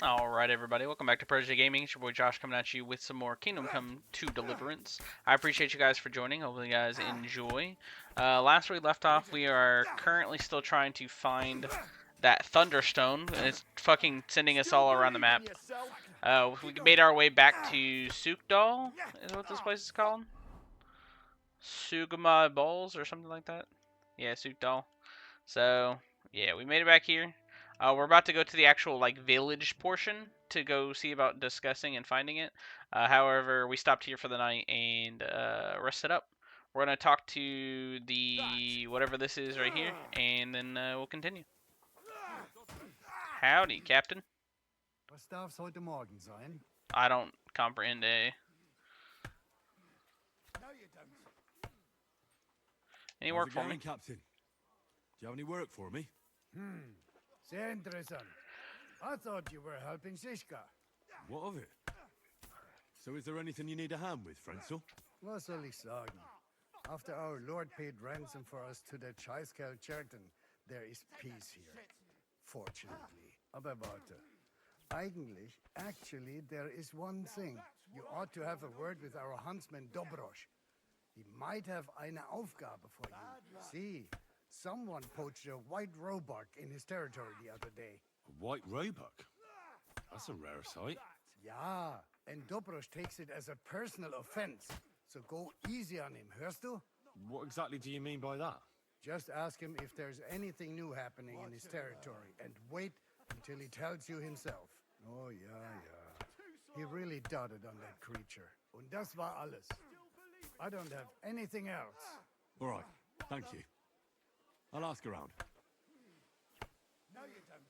Alright, everybody, welcome back to Prodigy Gaming. It's your boy Josh coming at you with some more Kingdom Come 2 Deliverance. I appreciate you guys for joining. Hopefully you guys enjoy. Last we left off, we are currently still trying to find that Thunderstone. It's fucking sending us all around the map. We made our way back to Sukdal, is what this place is called. Sugama Bowls or something like that. Yeah, Sukdal. So, yeah, we made it back here. We're about to go to the actual village portion to go see about discussing and finding it. However, we stopped here for the night and rested up. We're gonna talk to the whatever this is right here, and then we'll continue. Howdy, Captain. Was darf's heute Morgen sein? I don't comprehend a. Any work for me, Captain? Do you have any work for me? Sehr interessant. I thought you were helping Siska. What of it? So is there anything you need a hand with, Frenzel? Was soll ich sagen? After our Lord paid ransom for us to the Scheißkerl Cherton, there is peace here. Fortunately. Aber warte. Actually, there is one thing. You ought to have a word with our huntsman Dobrosch. He might have eine Aufgabe for you. See, someone poached a white roebuck in his territory the other day. A white roebuck? That's a rare sight. Ja, and Dobrosch takes it as a personal offense. So go easy on him, hörst du? What exactly do you mean by that? Just ask him if there's anything new happening in his territory, and wait until he tells you himself. Oh, yeah. He really doted on that creature. Und das war alles. I don't have anything else. All right, thank you. I'll ask around. No, you don't.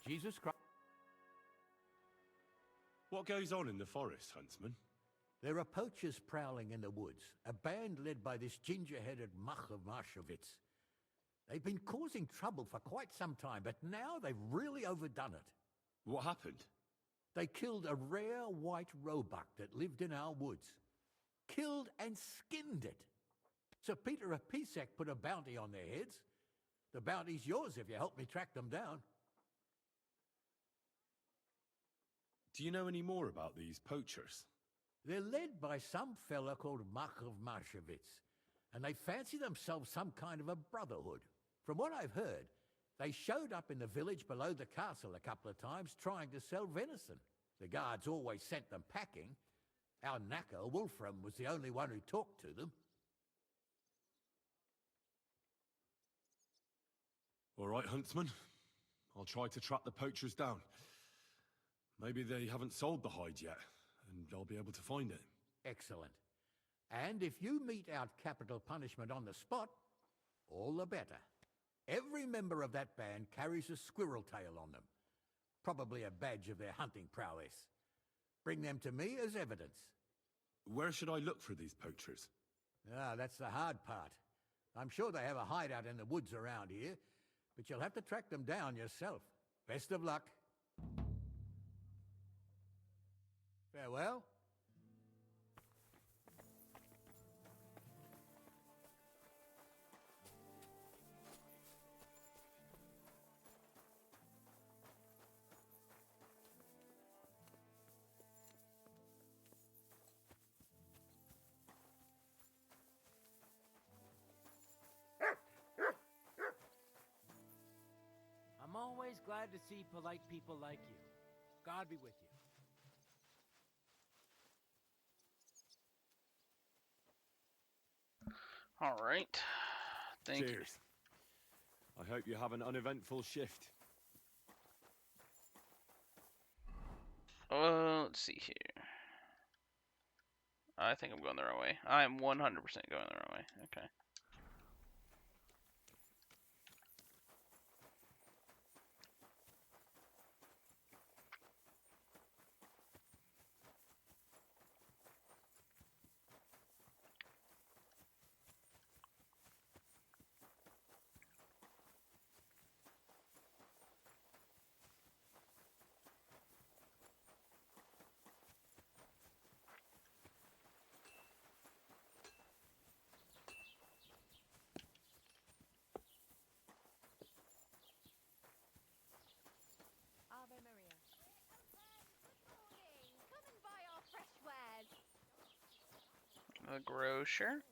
Jesus Christ. What goes on in the forest, Huntsman? There are poachers prowling in the woods, a band led by this ginger-headed muck of Marshowitz. They've been causing trouble for quite some time, but now they've really overdone it. What happened? They killed a rare white roebuck that lived in our woods. Killed and skinned it. Sir Peter of Pisek put a bounty on their heads. The bounty's yours if you help me track them down. Do you know any more about these poachers? They're led by some fella called Mach of Marshowitz, and they fancy themselves some kind of a brotherhood. From what I've heard, they showed up in the village below the castle a couple of times trying to sell venison. The guards always sent them packing. Our knacker, Wolfram, was the only one who talked to them. All right, Huntsman. I'll try to track the poachers down. Maybe they haven't sold the hide yet, and I'll be able to find it. Excellent. And if you mete out capital punishment on the spot, all the better. Every member of that band carries a squirrel tail on them. Probably a badge of their hunting prowess. Bring them to me as evidence. Where should I look for these poachers? Ah, that's the hard part. I'm sure they have a hideout in the woods around here, but you'll have to track them down yourself. Best of luck. Farewell. I'm always glad to see polite people like you. God be with you. Alright. Thank you. Cheers. I hope you have an uneventful shift. Let's see here. I think I'm going the wrong way. I am 100% going the wrong way. Okay. The grocer.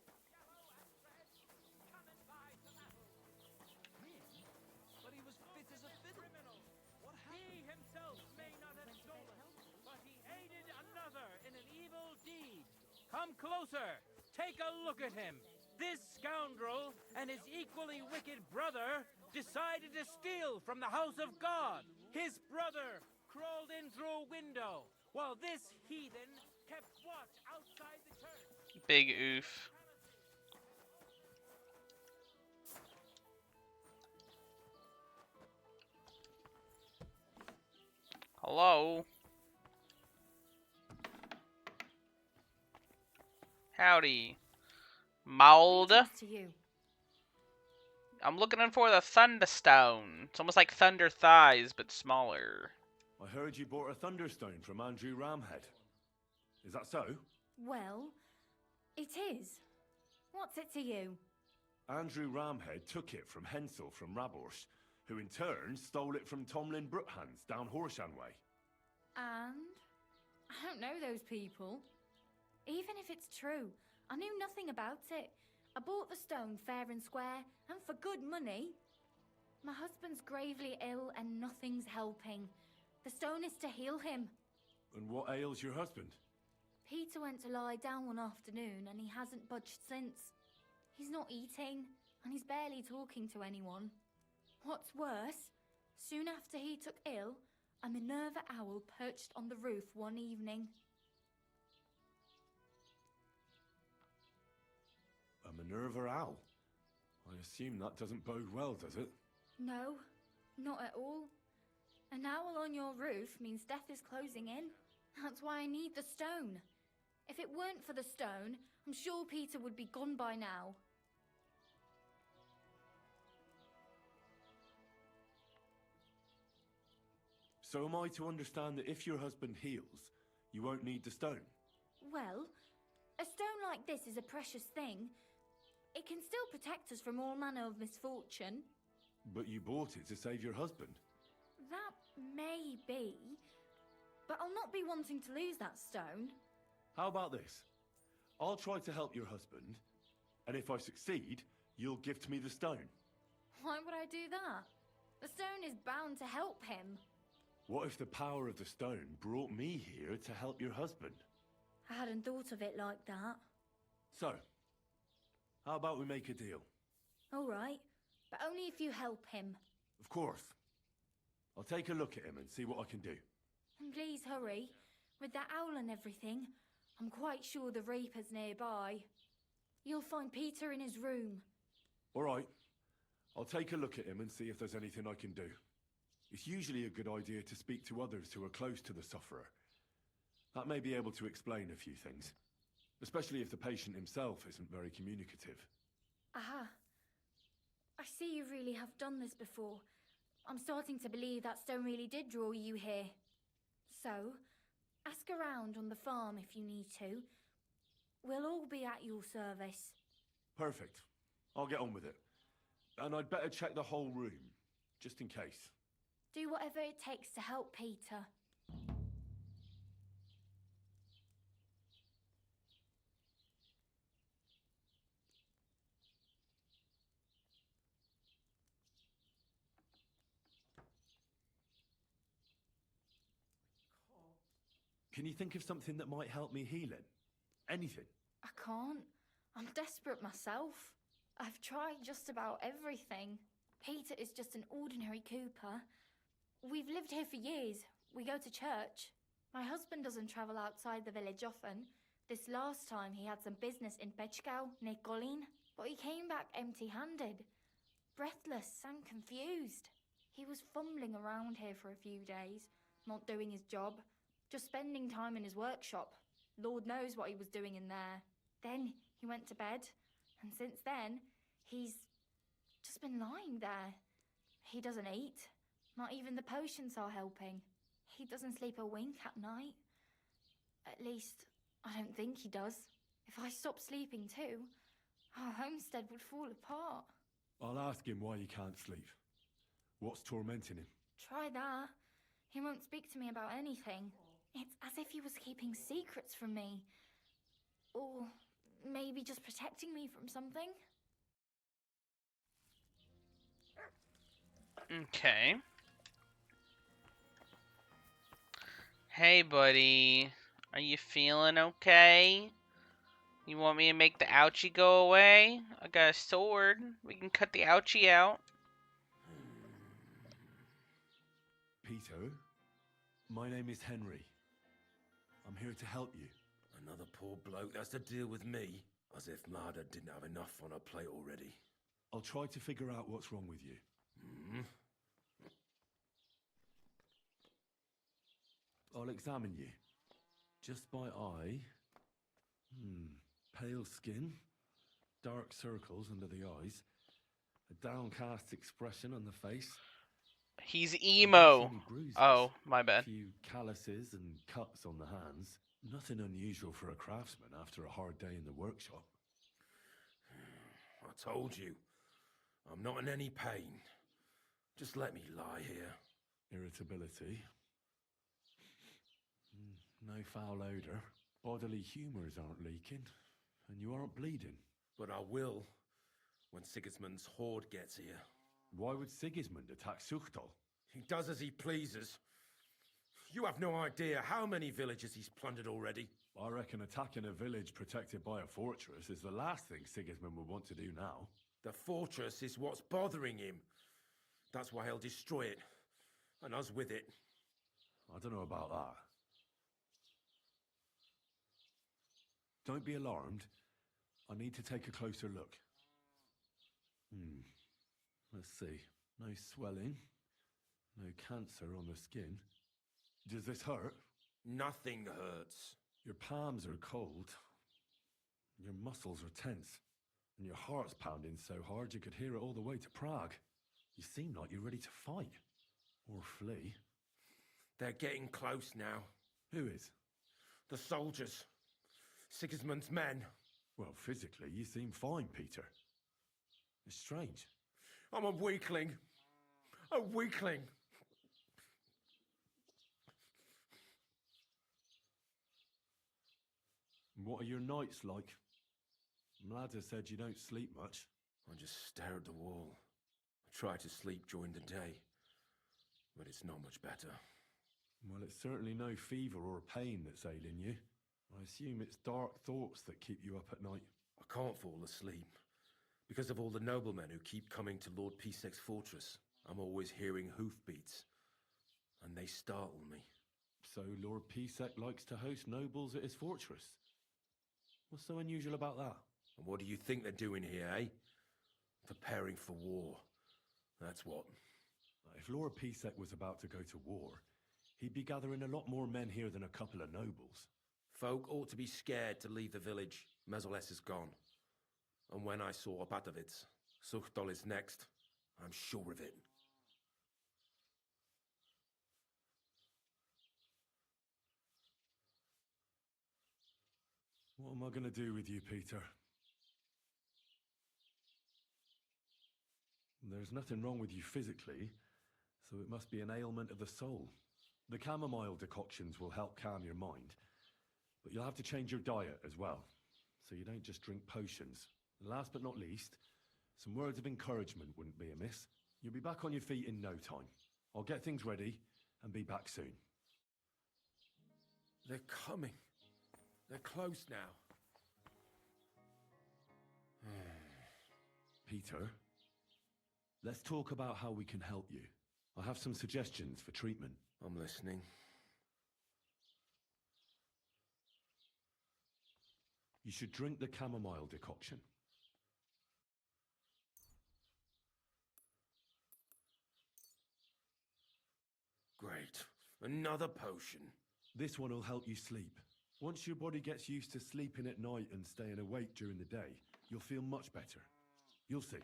But he was fit as a fiddle. He himself may not have stolen, but he aided another in an evil deed. Come closer. Take a look at him. This scoundrel and his equally wicked brother decided to steal from the house of God. His brother crawled in through a window, while this heathen kept watch outside the church. Big oof. Hello? Howdy. Mauled. Greetings to you. I'm looking in for the Thunderstone. It's almost like Thunder Thighs, but smaller. I heard you bought a Thunderstone from Andrew Ramhead. Is that so? Well, it is. What's it to you? Andrew Ramhead took it from Hensel from Rabors, who in turn stole it from Tomlin Brookhans down Horshan Way. And? I don't know those people. Even if it's true, I knew nothing about it. I bought the stone fair and square, and for good money. My husband's gravely ill and nothing's helping. The stone is to heal him. And what ails your husband? Peter went to lie down one afternoon and he hasn't budged since. He's not eating, and he's barely talking to anyone. What's worse, soon after he took ill, a Minerva owl perched on the roof one evening. A Minerva owl? I assume that doesn't bode well, does it? No, not at all. An owl on your roof means death is closing in. That's why I need the stone. If it weren't for the stone, I'm sure Peter would be gone by now. So am I to understand that if your husband heals, you won't need the stone? Well, a stone like this is a precious thing. It can still protect us from all manner of misfortune. But you bought it to save your husband. That may be, but I'll not be wanting to lose that stone. How about this? I'll try to help your husband, and if I succeed, you'll gift me the stone. Why would I do that? The stone is bound to help him. What if the power of the stone brought me here to help your husband? I hadn't thought of it like that. So, how about we make a deal? All right, but only if you help him. Of course. I'll take a look at him and see what I can do. And please hurry. With that owl and everything, I'm quite sure the Reaper's nearby. You'll find Peter in his room. All right. I'll take a look at him and see if there's anything I can do. It's usually a good idea to speak to others who are close to the sufferer. That may be able to explain a few things, especially if the patient himself isn't very communicative. Aha. I see you really have done this before. I'm starting to believe that stone really did draw you here. So, ask around on the farm if you need to. We'll all be at your service. Perfect. I'll get on with it. And I'd better check the whole room, just in case. Do whatever it takes to help Peter. Can you think of something that might help me heal him? Anything? I can't. I'm desperate myself. I've tried just about everything. Peter is just an ordinary cooper. We've lived here for years. We go to church. My husband doesn't travel outside the village often. This last time he had some business in Pechgau, near Golin, but he came back empty-handed, breathless and confused. He was fumbling around here for a few days, not doing his job, just spending time in his workshop. Lord knows what he was doing in there. Then he went to bed, and since then, he's just been lying there. He doesn't eat. Not even the potions are helping. He doesn't sleep a wink at night. At least, I don't think he does. If I stopped sleeping too, our homestead would fall apart. I'll ask him why he can't sleep. What's tormenting him? Try that. He won't speak to me about anything. It's as if he was keeping secrets from me. Or maybe just protecting me from something. Okay. Hey, buddy. Are you feeling okay? You want me to make the ouchie go away? I got a sword. We can cut the ouchie out. Peter, my name is Henry. I'm here to help you. Another poor bloke that's to deal with me. As if Marder didn't have enough on her plate already. I'll try to figure out what's wrong with you. I'll examine you. Just by eye. Pale skin. Dark circles under the eyes. A downcast expression on the face. He's I don't emo. see any bruises. Oh, my A bad. few calluses and cuts on the hands. Nothing unusual for a craftsman after a hard day in the workshop. I told you. I'm not in any pain. Just let me lie here. Irritability. No foul odor. Bodily humors aren't leaking. And you aren't bleeding. But I will when Sigismund's horde gets here. Why would Sigismund attack Suchtal? He does as he pleases. You have no idea how many villages he's plundered already. I reckon attacking a village protected by a fortress is the last thing Sigismund would want to do now. The fortress is what's bothering him. That's why he'll destroy it. And us with it. I don't know about that. Don't be alarmed. I need to take a closer look. Let's see. No swelling. No cancer on the skin. Does this hurt? Nothing hurts. Your palms are cold. Your muscles are tense. And your heart's pounding so hard you could hear it all the way to Prague. You seem like you're ready to fight. Or flee. They're getting close now. Who is? The soldiers. Sigismund's men. Well, physically, you seem fine, Peter. It's strange. I'm a weakling. A weakling. What are your nights like? Mladda said you don't sleep much. I just stare at the wall. I try to sleep during the day, but it's not much better. Well, it's certainly no fever or pain that's ailing you. I assume it's dark thoughts that keep you up at night. I can't fall asleep because of all the noblemen who keep coming to Lord Pisek's fortress. I'm always hearing hoofbeats, and they startle me. So Lord Pisek likes to host nobles at his fortress? What's so unusual about that? And what do you think they're doing here, eh? Preparing for war. That's what. If Lord Pisek was about to go to war, he'd be gathering a lot more men here than a couple of nobles. Folk ought to be scared to leave the village. Mezoles is gone. And when I saw Opatovitz, Suchtol is next. I'm sure of it. What am I going to do with you, Peter? There's nothing wrong with you physically, so it must be an ailment of the soul. The chamomile decoctions will help calm your mind, but you'll have to change your diet as well, so you don't just drink potions. And last but not least, some words of encouragement wouldn't be amiss. You'll be back on your feet in no time. I'll get things ready and be back soon. They're coming. They're close now. Peter, let's talk about how we can help you. I have some suggestions for treatment. I'm listening. You should drink the chamomile decoction. Great. Another potion. This one will help you sleep. Once your body gets used to sleeping at night and staying awake during the day, you'll feel much better. You'll see.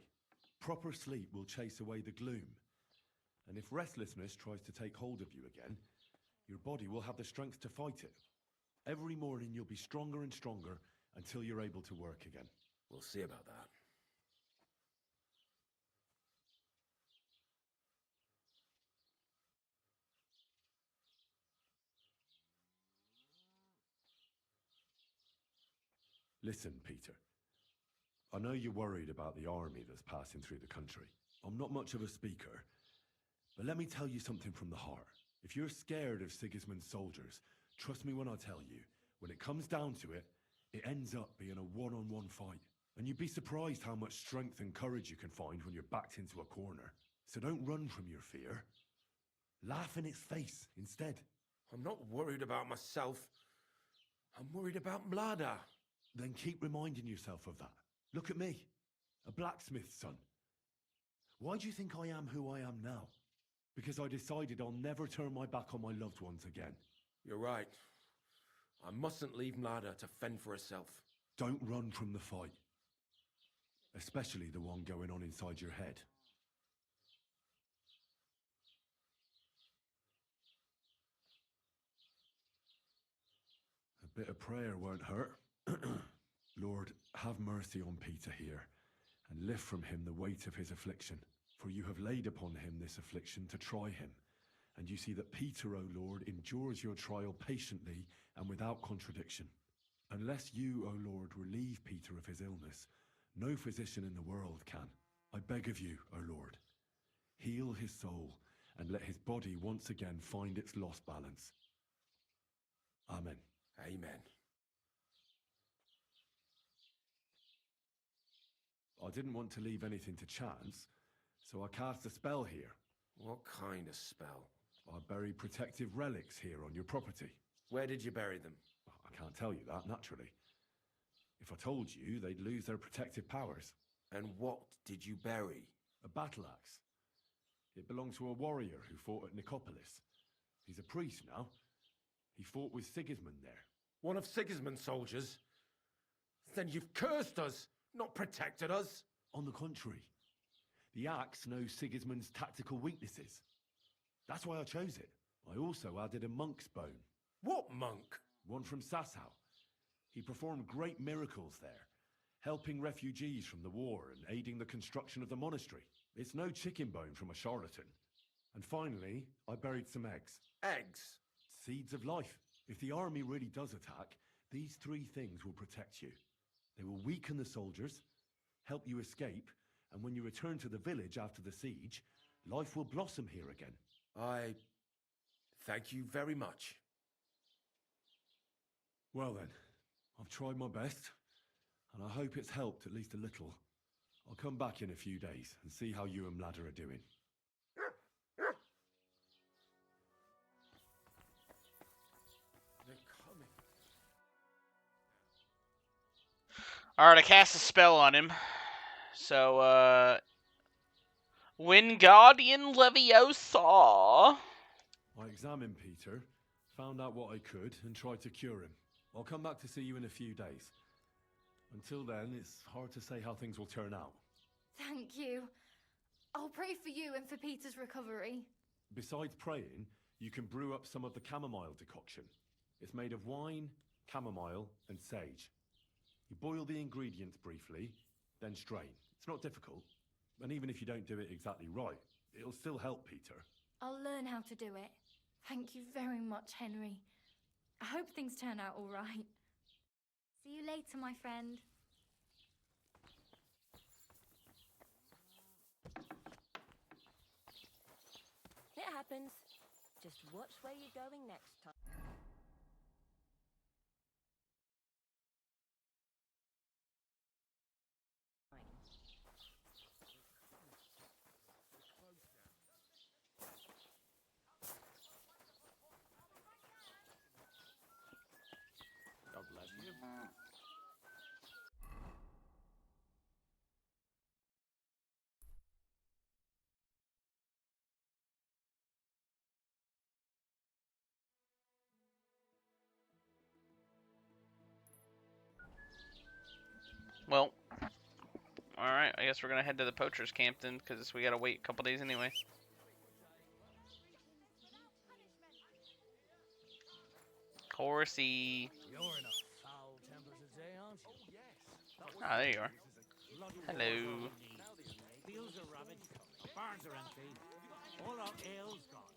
Proper sleep will chase away the gloom. And if restlessness tries to take hold of you again, your body will have the strength to fight it. Every morning you'll be stronger and stronger until you're able to work again. We'll see about that. Listen, Peter. I know you're worried about the army that's passing through the country. I'm not much of a speaker, but let me tell you something from the heart. If you're scared of Sigismund's soldiers, trust me when I tell you, when it comes down to it, it ends up being a one-on-one fight. And you'd be surprised how much strength and courage you can find when you're backed into a corner. So don't run from your fear. Laugh in its face instead. I'm not worried about myself. I'm worried about Mlada. Then keep reminding yourself of that. Look at me, a blacksmith's son. Why do you think I am who I am now? Because I decided I'll never turn my back on my loved ones again. You're right. I mustn't leave Mlada to fend for herself. Don't run from the fight. Especially the one going on inside your head. A bit of prayer won't hurt. Lord, have mercy on Peter here, and lift from him the weight of his affliction. For you have laid upon him this affliction to try him. And you see that Peter, O Lord, endures your trial patiently and without contradiction. Unless you, O Lord, relieve Peter of his illness, no physician in the world can. I beg of you, O Lord, heal his soul and let his body once again find its lost balance. Amen. Amen. I didn't want to leave anything to chance, so I cast a spell here. What kind of spell? I buried protective relics here on your property. Where did you bury them? I can't tell you that, naturally. If I told you, they'd lose their protective powers. And what did you bury? A battle axe. It belonged to a warrior who fought at Nicopolis. He's a priest now. He fought with Sigismund there. One of Sigismund's soldiers? Then you've cursed us, not protected us. On the contrary, the axe knows Sigismund's tactical weaknesses. That's why I chose it. I also added a monk's bone. What monk? One from Sassau. He performed great miracles there, helping refugees from the war and aiding the construction of the monastery. It's no chicken bone from a charlatan. And finally, I buried some eggs. Eggs? Seeds of life. If the army really does attack, these three things will protect you. They will weaken the soldiers, help you escape, and when you return to the village after the siege, life will blossom here again. I thank you very much. Well then, I've tried my best, and I hope it's helped at least a little. I'll come back in a few days and see how you and Mlada are doing. They're coming. Alright, I cast a spell on him. So, Wingardium Leviosa. I examined Peter, found out what I could, and tried to cure him. I'll come back to see you in a few days. Until then, it's hard to say how things will turn out. Thank you. I'll pray for you and for Peter's recovery. Besides praying, you can brew up some of the chamomile decoction. It's made of wine, chamomile, and sage. You boil the ingredients briefly, then strain. It's not difficult. And even if you don't do it exactly right, it'll still help Peter. I'll learn how to do it. Thank you very much, Henry. I hope things turn out all right. See you later, my friend. It happens. Just watch where you're going next time. God bless you. Well, alright, I guess we're gonna head to the poacher's camp then, because we gotta wait a couple days anyway. Horsey. You're in a foul temper today, aren't you? Ah, there you are. Hello. Fields are ravaged, barns are empty, all our ale's gone,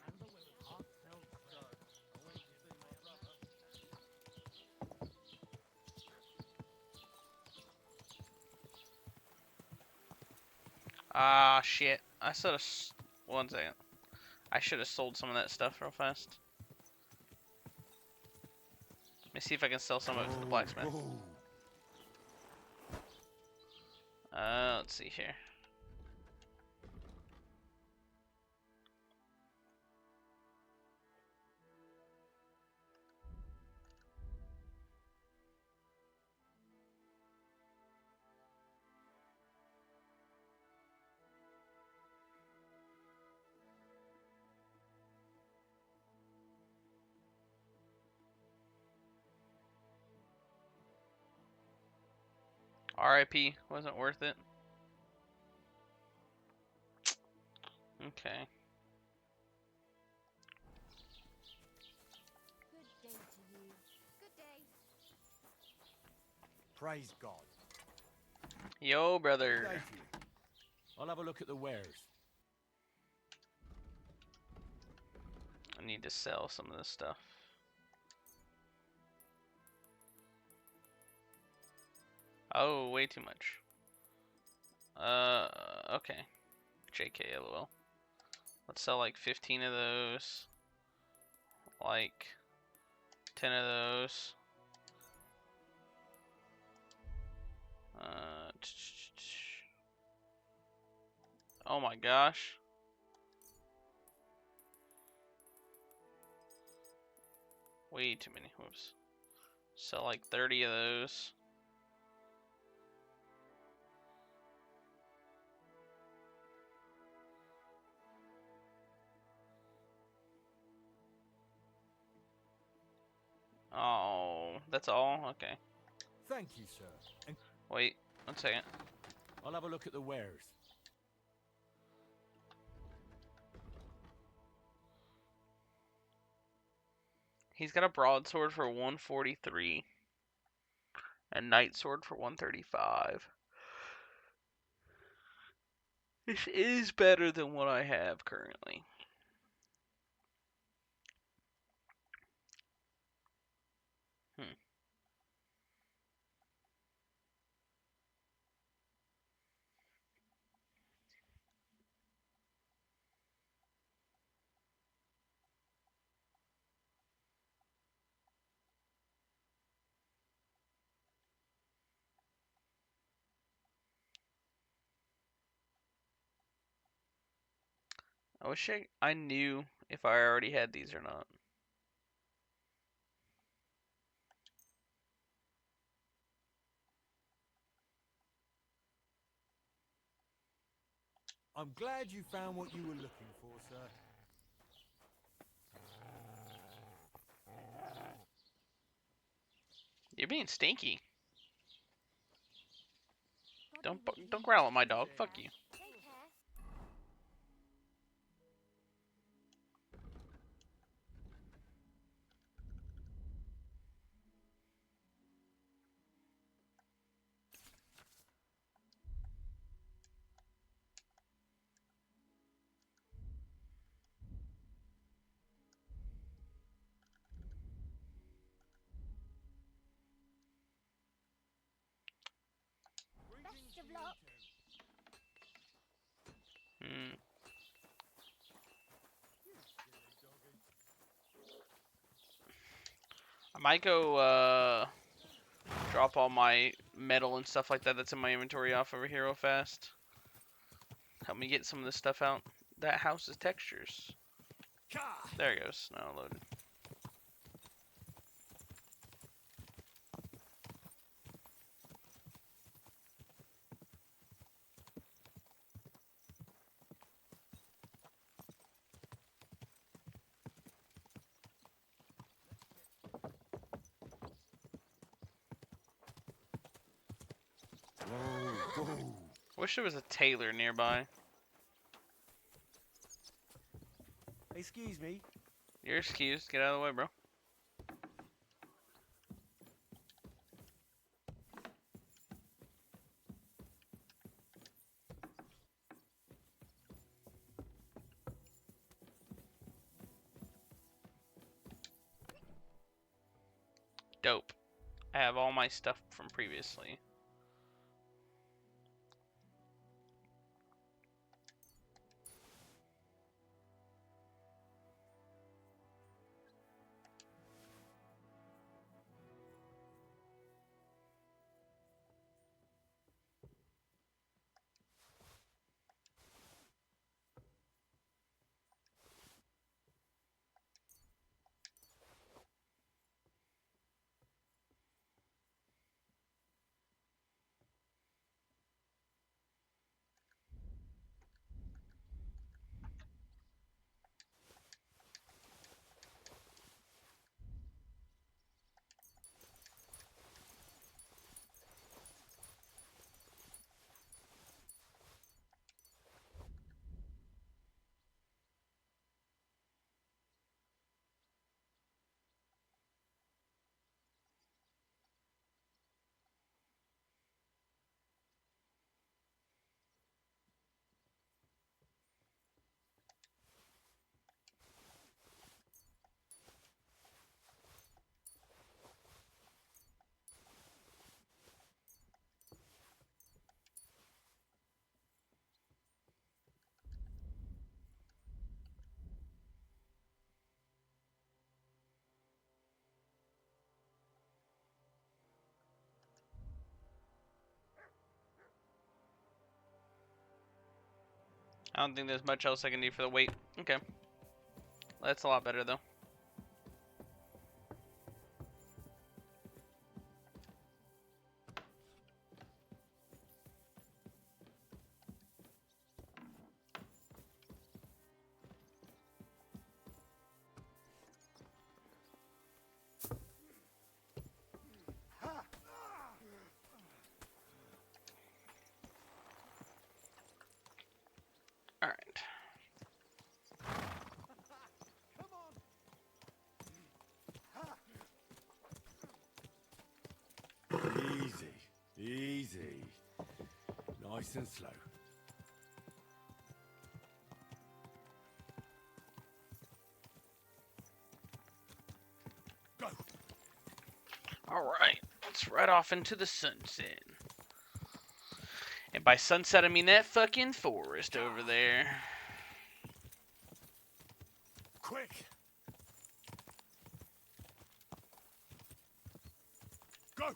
and the heartfelt stud. Ah, shit. I should have. One second. I should have sold some of that stuff real fast. Let me see if I can sell some of it to the blacksmith. Let's see here. RIP wasn't worth it. Okay. Good day to you. Good day. Praise God. Yo, Good day brother. to you. I'll have a look at the wares. I need to sell some of this stuff. Oh, way too much. Okay. JK, lol. Let's sell like 15 of those. Like 10 of those. Oh my gosh. Way too many. Whoops. Sell like 30 of those. Oh, that's all? Okay. Thank you, sir. And Wait, one second. I'll have a look at the wares. He's got a broadsword for 143 and knight sword for 135. This is better than what I have currently. I wish I knew if I already had these or not. I'm glad you found what you were looking for, sir. You're being stinky. God Don't be with you. don't growl at my dog. Fuck you. Take care. Best of luck. Hmm. I might go drop all my metal and stuff like that that's in my inventory off over here real fast. Help me get some of this stuff out. That house is textures. There it goes. Now loaded. Wish there was a tailor nearby. Excuse me. You're excused. Get out of the way, bro. Dope. I have all my stuff from previously. I don't think there's much else I can do for the weight. Okay. That's a lot better, though. Alright. Easy, easy. Nice and slow. Go. Alright. Let's ride off into the sunset. And by sunset, I mean that fucking forest over there. Quick. Go.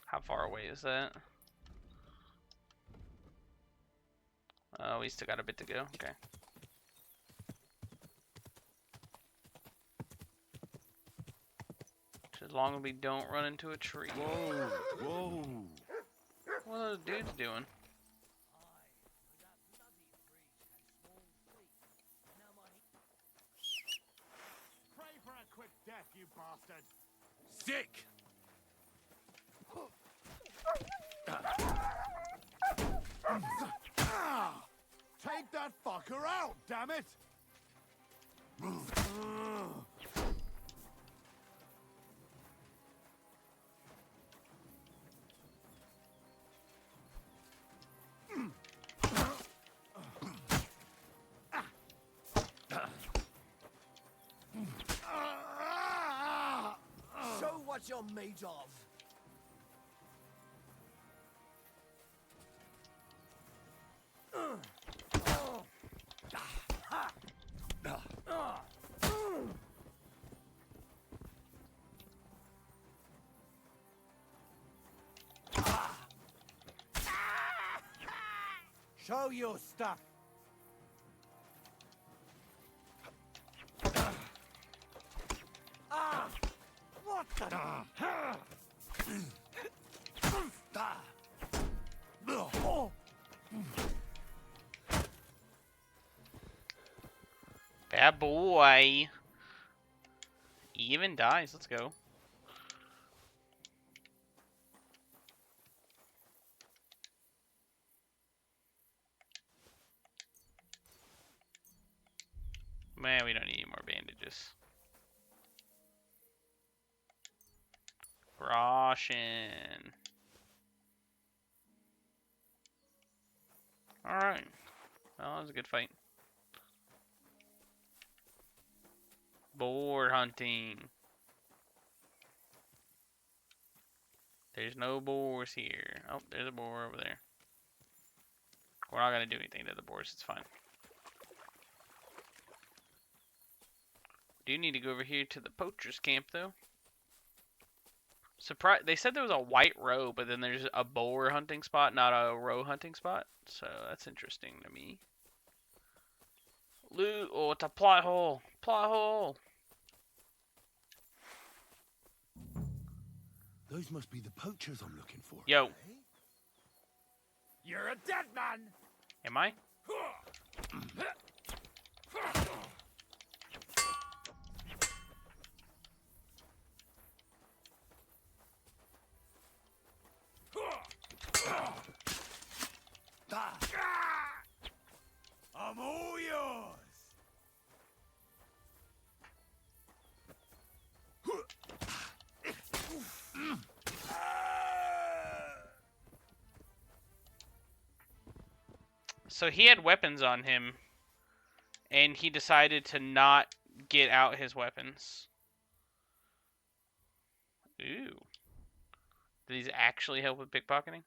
How far away is that? Oh, we still got a bit to go. Okay. Just as long as we don't run into a tree. Whoa, whoa. What are those dudes doing? Pray for a quick death, you bastard! Sick. Take that fucker out, damn it! Show what you're made of. Show your stuff! What the? Bad boy. He even dies. Let's go. Man, we don't need any more bandages. Roshan. Alright. Well, that was a good fight. Boar hunting. There's no boars here. Oh, there's a boar over there. We're not gonna do anything to the boars, it's fine. Do need to go over here to the poacher's camp though. Surprise! They said there was a white roe, but then there's a boar hunting spot, not a roe hunting spot. So that's interesting to me. Loot! Oh, it's a plot hole. Plot hole. Those must be the poachers I'm looking for. Yo. You're a dead man! Am I? I'm all yours! So he had weapons on him, and he decided to not get out his weapons. Ooh. Did these actually help with pickpocketing?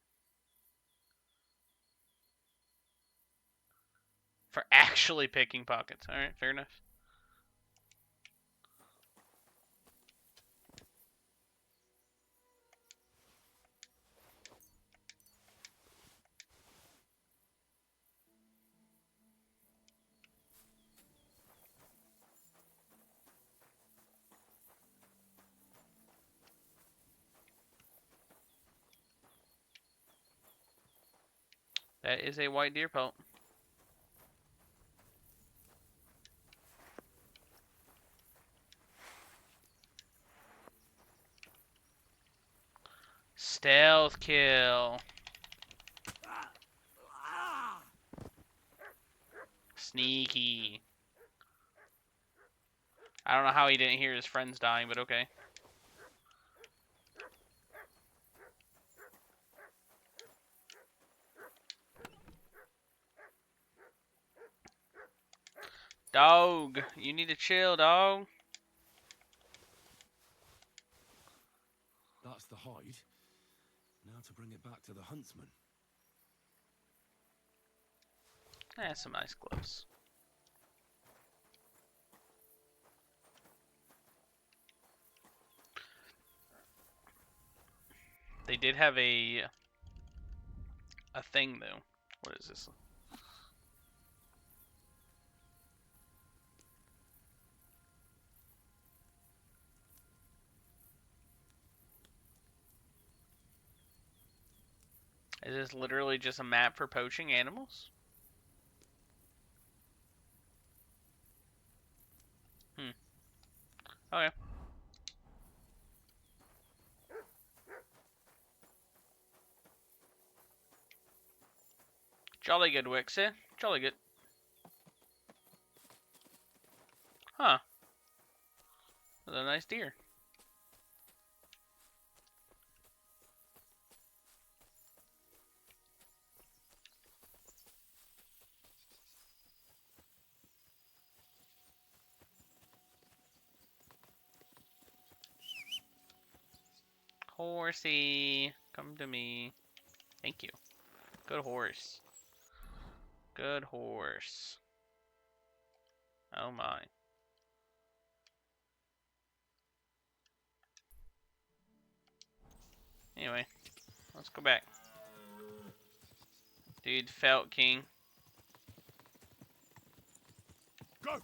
For actually picking pockets. Alright, fair enough. That is a white deer pelt. Stealth kill. Sneaky. I don't know how he didn't hear his friends dying, but okay. Dog, you need to chill, dog. That's the hide. Now to bring it back to the huntsman. Some nice gloves. They did have a thing though. What is this? Is this literally just a map for poaching animals? Okay. Jolly good, Wixie. Jolly good. Huh. That's a nice deer. Horsey, come to me. Thank you. Good horse. Good horse. Oh my. Anyway, let's go back. Dude, felt king. Go!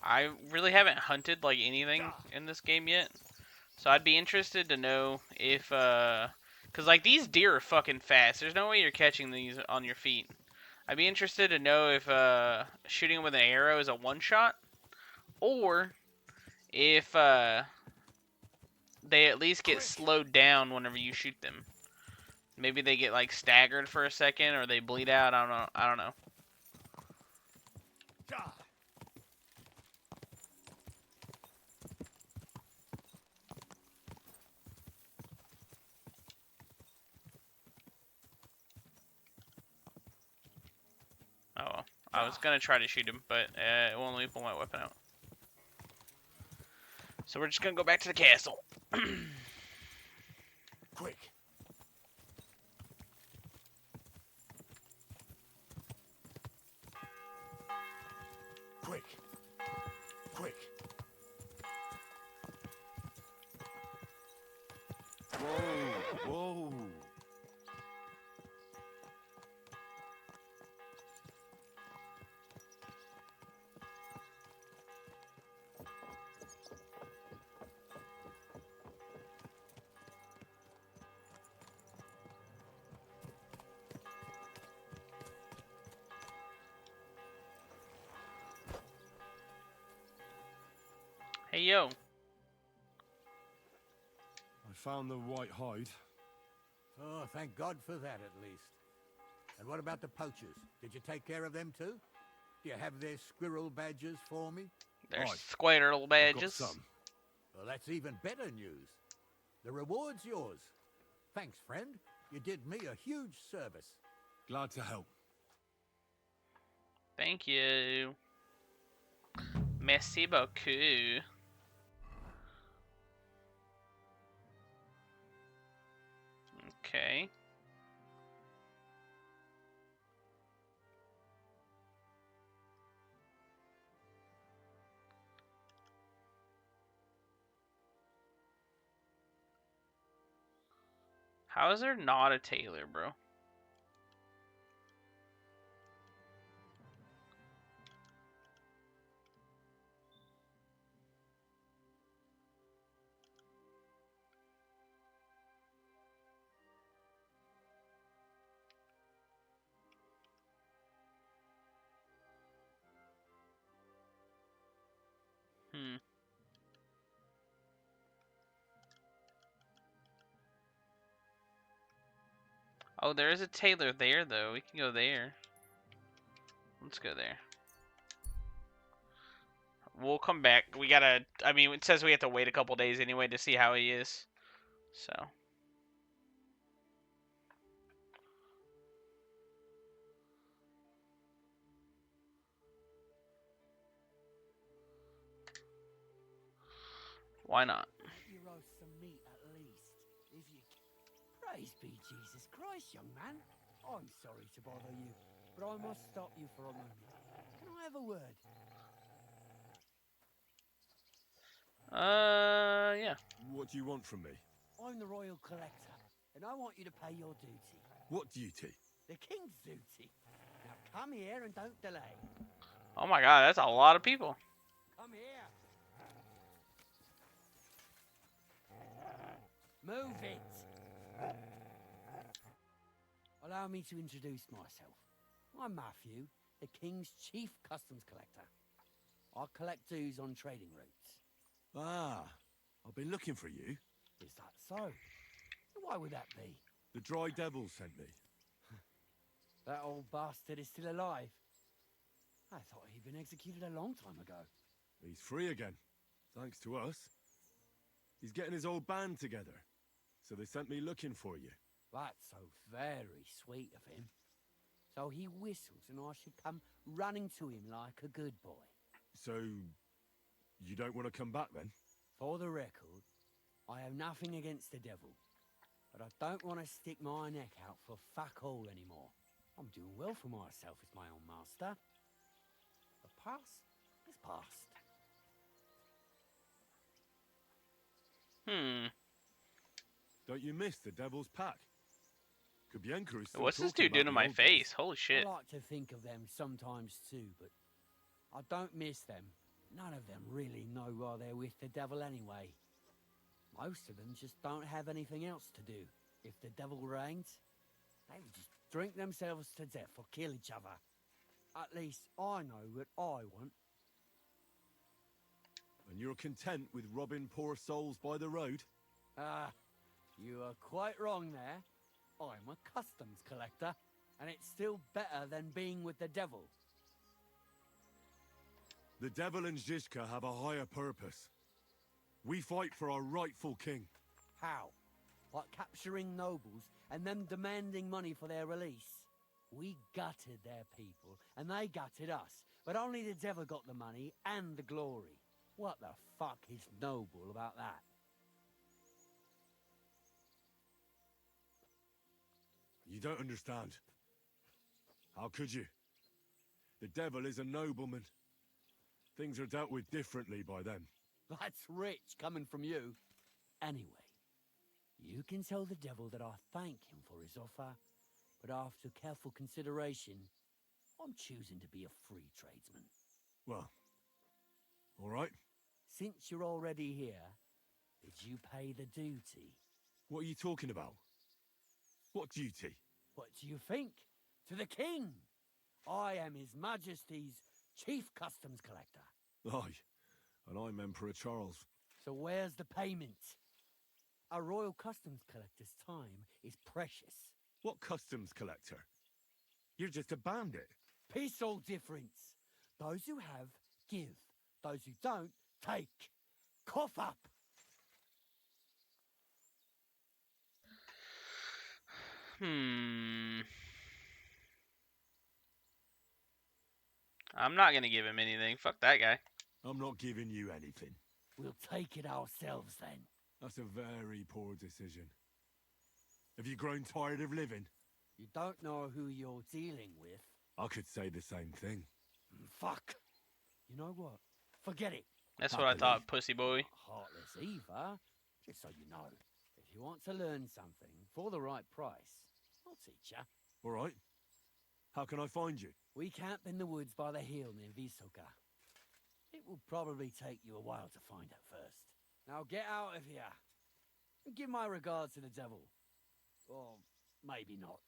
I really haven't hunted like anything in this game yet. So I'd be interested to know if cuz like these deer are fucking fast. There's no way you're catching these on your feet. I'd be interested to know if shooting them with an arrow is a one shot or if they at least get slowed down whenever you shoot them. Maybe they get like staggered for a second or they bleed out. I don't know. I don't know. Oh well. I was gonna try to shoot him, but it won't let me pull my weapon out. So we're just gonna go back to the castle. Quick! Quick! Quick! Whoa! Whoa! Hey yo. I found the white hide. Oh, thank God for that at least. And what about the poachers? Did you take care of them too? Do you have their squirrel badges for me? There's Aye. squirrel I've got badges. some. Well, that's even better news. The reward's yours. Thanks, friend. You did me a huge service. Glad to help. Thank you. Merci beaucoup. Okay. How is there not a tailor, bro? Hmm. Oh, there is a tailor there, though. We can go there. Let's go there. We'll come back. We gotta... I mean, it says we have to wait a couple days anyway to see how he is. So... why not? Let you roast some meat at least, if you can. Praise be Jesus Christ, young man. I'm sorry to bother you, but I must stop you for a moment. Can I have a word? Yeah. What do you want from me? I'm the royal collector, and I want you to pay your duty. What duty? The king's duty. Now come here and don't delay. Oh my god, that's a lot of people. Come here. Move it. Allow me to introduce myself. I'm Matthew, the King's chief customs collector. I collect dues on trading routes. Ah, I've been looking for you. Is that so? Why would that be? The Dry Devil sent me. That old bastard is still alive. I thought he'd been executed a long time ago. He's free again, thanks to us. He's getting his old band together, so they sent me looking for you. That's so very sweet of him. So he whistles and I should come running to him like a good boy. So, you don't want to come back then? For the record, I have nothing against the devil, but I don't want to stick my neck out for fuck all anymore. I'm doing well for myself as my own master. The past is past. Don't you miss the Devil's Pack? Kubienka is still What's this talking dude doing about to the my old face? days. Holy shit. I like to think of them sometimes too, but I don't miss them. None of them really know why they're with the devil anyway. Most of them just don't have anything else to do. If the devil reigns, they would just drink themselves to death or kill each other. At least I know what I want. And you're content with robbing poor souls by the road? Ah, you are quite wrong there. I'm a customs collector, and it's still better than being with the devil. The Devil and Zizka have a higher purpose. We fight for our rightful king. How? Like capturing nobles and them demanding money for their release? We gutted their people, and they gutted us, but only the devil got the money and the glory. What the fuck is noble about that? You don't understand. How could you? The devil is a nobleman. Things are dealt with differently by them. That's rich coming from you. Anyway, you can tell the devil that I thank him for his offer, but after careful consideration, I'm choosing to be a free tradesman. Well, all right. Since you're already here, did you pay the duty? What are you talking about? What duty? What do you think? To the king! I am His Majesty's chief customs collector. Aye, and I'm Emperor Charles. So where's the payment? A royal customs collector's time is precious. What customs collector? You're just a bandit. Peace all difference. Those who have, give. Those who don't, take. Cough up! I'm not gonna give him anything. Fuck that guy. I'm not giving you anything. We'll take it ourselves then. That's a very poor decision. Have you grown tired of living? You don't know who you're dealing with. I could say the same thing. Fuck. You know what? Forget it. That's what I thought, pussy boy. Not heartless either. Just so you know. If you want to learn something for the right price, I'll teach you. All right. How can I find you? We camp in the woods by the hill near Visoka. It will probably take you a while to find it first. Now get out of here. And give my regards to the devil. Or maybe not.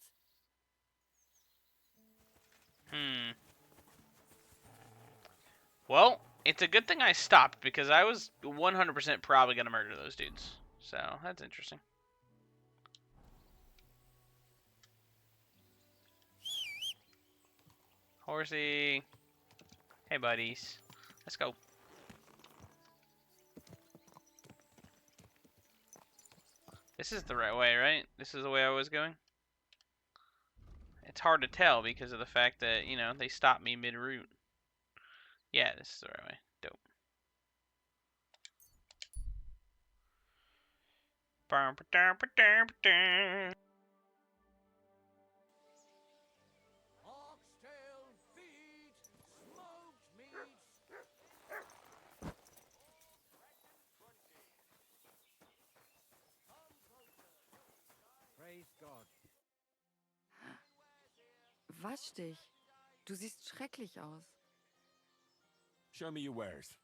Well, it's a good thing I stopped because I was 100% probably gonna murder those dudes. So that's interesting. Horsey. Hey, buddies. Let's go. This is the right way, right? This is the way I was going? It's hard to tell because of the fact that, you know, they stopped me mid-route. Yeah, this is the right way. Dope. Oxtail feet, smoked meat. Praise God. Wasch dich. Du siehst schrecklich aus. Show me your wares.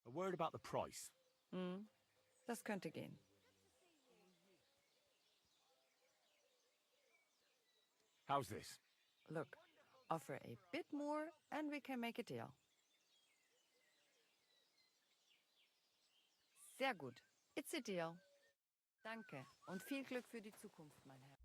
A word about the price. Das könnte gehen. How's this? Look, offer a bit more and we can make a deal. Sehr gut. It's a deal. Danke und viel Glück für die Zukunft, mein Herr.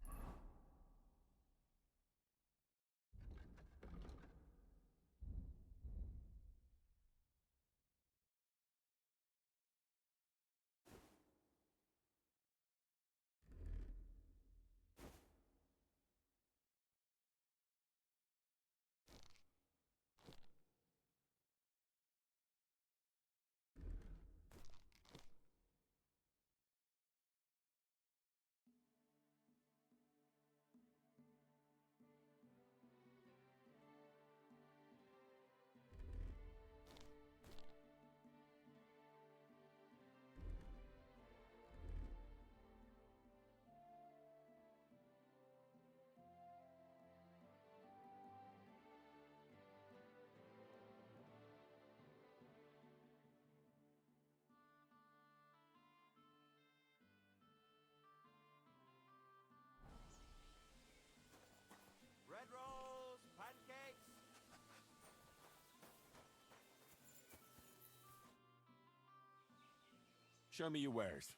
Show me your wares.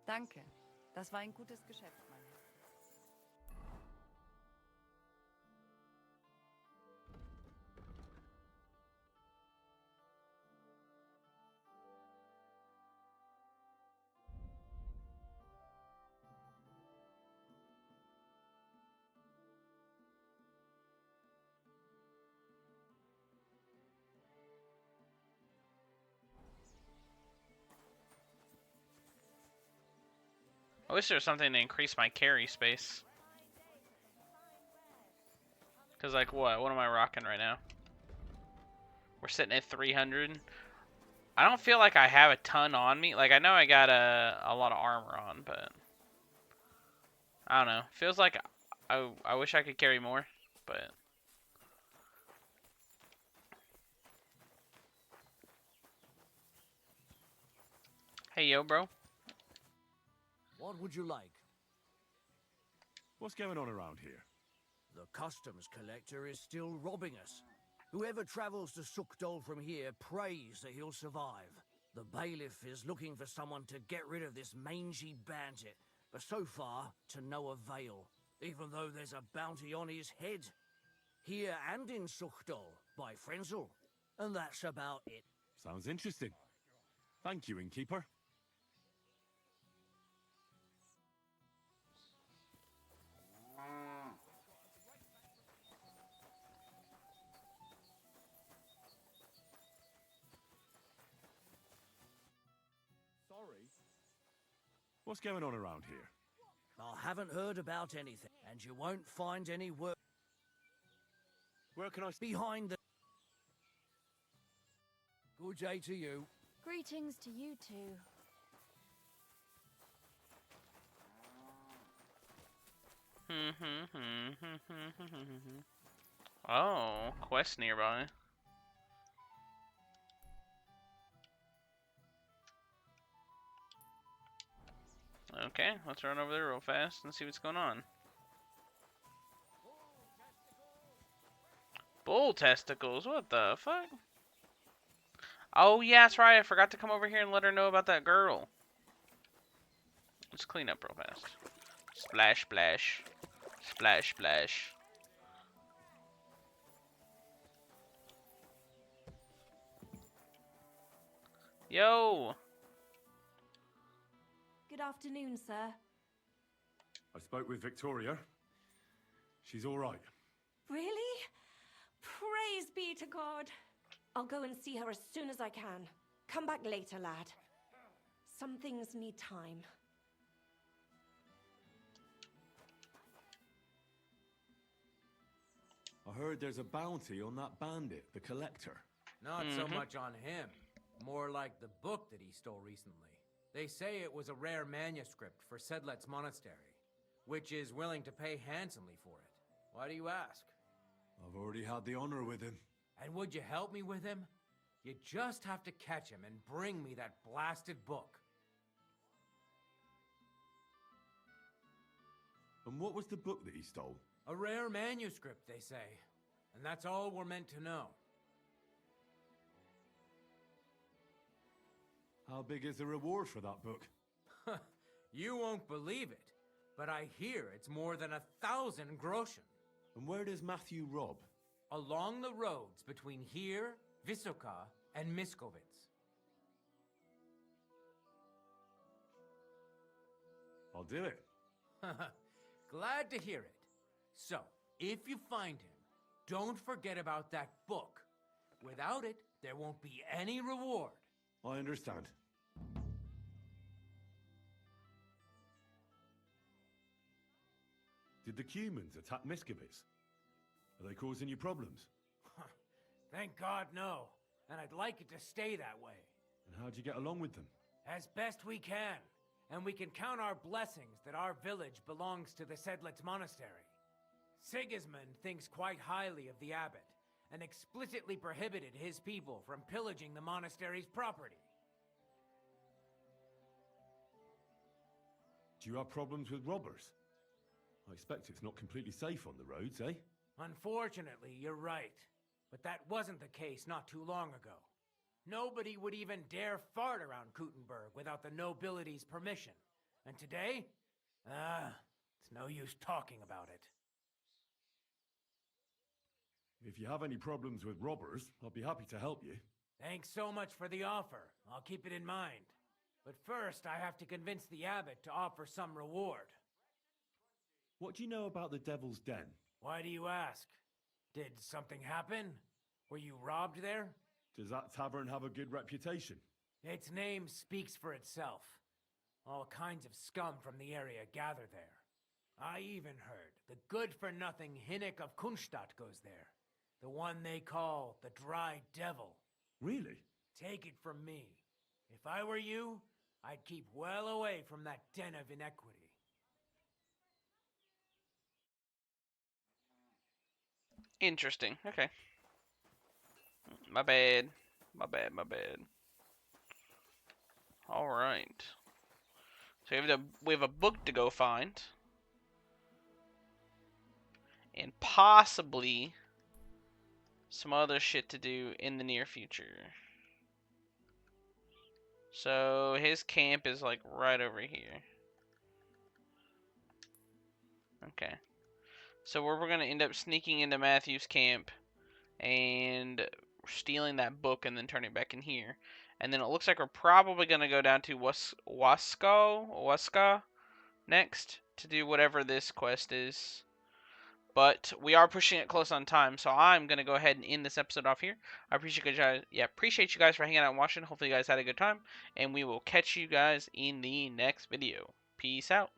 Danke. Das war ein gutes Geschäft, mein Herr. I wish there was something to increase my carry space. Cause like what? What am I rocking right now? We're sitting at 300. I don't feel like I have a ton on me. Like I know I got a lot of armor on, but I don't know. Feels like I wish I could carry more, but hey yo, bro. What would you like? What's going on around here? The customs collector is still robbing us. Whoever travels to Sukdol from here prays that he'll survive. The bailiff is looking for someone to get rid of this mangy bandit, but so far, to no avail, even though there's a bounty on his head. Here and in Sukdol, by Frenzel. And that's about it. Sounds interesting. Thank you, innkeeper. Sorry. What's going on around here? I haven't heard about anything, and you won't find any work Where can I... behind the... Good day to you. Greetings to you too. Oh, quest nearby. Okay, let's run over there real fast and see what's going on. Bull testicles, what the fuck? Oh yeah, that's right, I forgot to come over here and let her know about that girl. Let's clean up real fast. Splash, splash. Splash, splash. Yo! Good afternoon, sir. I spoke with Victoria. She's all right. Really? Praise be to God. I'll go and see her as soon as I can. Come back later, lad. Some things need time. I heard there's a bounty on that bandit, the collector. Not so much on him. More like the book that he stole recently. They say it was a rare manuscript for Sedlet's monastery, which is willing to pay handsomely for it. Why do you ask? I've already had the honor with him. And would you help me with him? You just have to catch him and bring me that blasted book. And what was the book that he stole? A rare manuscript, they say. And that's all we're meant to know. How big is the reward for that book? You won't believe it, but I hear it's more than 1,000 groschen. And where does Matthew rob? Along the roads between here, Vysoka, and Miskovitz. I'll do it. Glad to hear it. So, if you find him, don't forget about that book. Without it, there won't be any reward. I understand. Did the Cumans attack Miskovitz? Are they causing you problems? Thank God, no. And I'd like it to stay that way. And how'd you get along with them? As best we can. And we can count our blessings that our village belongs to the Sedlitz Monastery. Sigismund thinks quite highly of the abbot, and explicitly prohibited his people from pillaging the monastery's property. Do you have problems with robbers? I expect it's not completely safe on the roads, eh? Unfortunately, you're right. But that wasn't the case not too long ago. Nobody would even dare fart around Kuttenberg without the nobility's permission. And today? It's no use talking about it. If you have any problems with robbers, I'll be happy to help you. Thanks so much for the offer. I'll keep it in mind. But first, I have to convince the abbot to offer some reward. What do you know about the Devil's Den? Why do you ask? Did something happen? Were you robbed there? Does that tavern have a good reputation? Its name speaks for itself. All kinds of scum from the area gather there. I even heard the good-for-nothing Hinnick of Kunstadt goes there. The one they call the Dry Devil. Really? Take it from me. If I were you, I'd keep well away from that den of inequity. Interesting. Okay. My bad. My bad. All right. So we have a book to go find, and possibly some other shit to do in the near future. So his camp is like right over here. Okay. So we're gonna end up sneaking into Matthew's camp and stealing that book and then turning back in here. And then it looks like we're probably gonna go down to Waska next to do whatever this quest is. But we are pushing it close on time, so I'm gonna go ahead and end this episode off here. I appreciate you guys for hanging out and watching. Hopefully you guys had a good time, and we will catch you guys in the next video. Peace out.